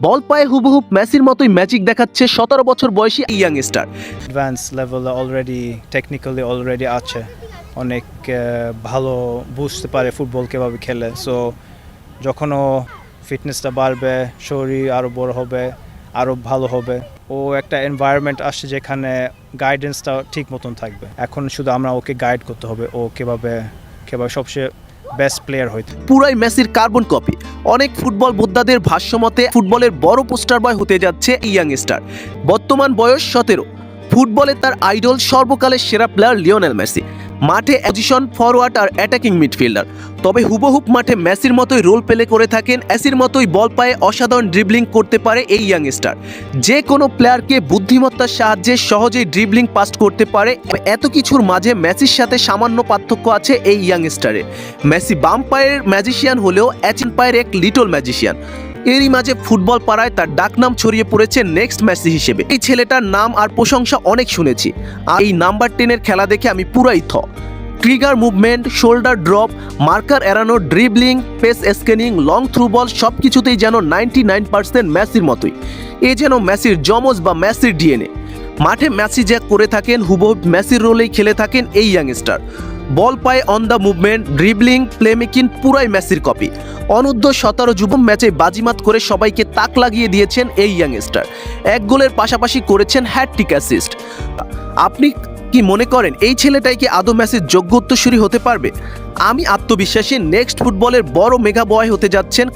বল পায়ে হুবহু মেসির মতোই ম্যাজিক দেখাচ্ছে 17 বছর বয়সী এই youngster. Advance level already technically already আছে, অনেক ভালো বুঝতে পারে ফুটবল কীভাবে খেলে। সো যখন ও ফিটনেসটা বাড়বে, শরীর আরও বড় হবে, আরও ভালো হবে। ও একটা এনভায়রনমেন্ট আসছে যেখানে গাইডেন্সটা ঠিক মতন থাকবে। এখন শুধু আমরা ওকে গাইড করতে হবে ও কীভাবে সবচেয়ে বেস্ট প্লেয়ার হইতে। পুরাই মেসির কার্বন কপি। অনেক ফুটবল বোদ্ধাদের ভাষ্যমতে ফুটবলের বড় পোস্টার বয় হতে যাচ্ছে এই ইয়াংস্টার। বর্তমান বয়স 17। ফুটবলে তার আইডল সর্বকালের সেরা প্লেয়ার লিওনেল মেসি। মাঠে পজিশন ফরওয়ার্ড আর অ্যাটাকিং মিডফিল্ডার। তবে হুবহুব মাঠে মেসির মতোই রোল প্লে করে থাকেন, মেসির মতোই বল পায়ে অসাধারণ ড্রিবলিং করতে পারে এই ইয়াংস্টার। যে কোনো প্লেয়ারকে বুদ্ধিমত্তার সাহায্যে সহজেই ড্রিবলিং পাস করতে পারে। এত কিছুর মাঝে মেসির সাথে সামান্য পার্থক্য আছে এই ইয়াংস্টারে। মেসি বাম পায়ের ম্যাজিশিয়ান হলেও অ্যাচিন পায়ের এক লিটল ম্যাজিশিয়ান। এরই মাঝে ফুটবল পাড়ায় তার ডাকনাম ছড়িয়ে পড়েছে নেক্সট মেসি হিসেবে। এই ছেলেটার নাম আর প্রশংসা অনেক শুনেছি, আর এই নাম্বার 10-এর খেলা দেখে আমি পুরাই trigger movement, shoulder drop, marker এড়ানো, dribbling, pace scanning, long through ball সব কিছুতেই যেন 99% মেসির মতোই। এ যেন মেসির যমজ বা মেসির ডিএনএ। মাঠে মেসি যা করে থাকেন হুবহু মেসির রোলেই খেলে থাকেন এই ইয়াংস্টার। বল পায়ে on the movement, dribbling, playmaking পুরাই মেসির কপি। অনূর্ধ্ব 17 যুব ম্যাচে বাজিমাত করে সবাইকে তাক লাগিয়ে দিয়েছেন এই ইয়াংস্টার। এক গোলের পাশাপাশি করেছেন হ্যাটট্রিক অ্যাসিস্ট। আপনি কি মনে করেন এই ছেলেটাই কি আদৌ মেসির যোগ্য উত্তরসূরি হতে পারবে? আমি আত্মবিশ্বাসী নেক্সট ফুটবলের বড় মেগা বয় হতে যাচ্ছেন।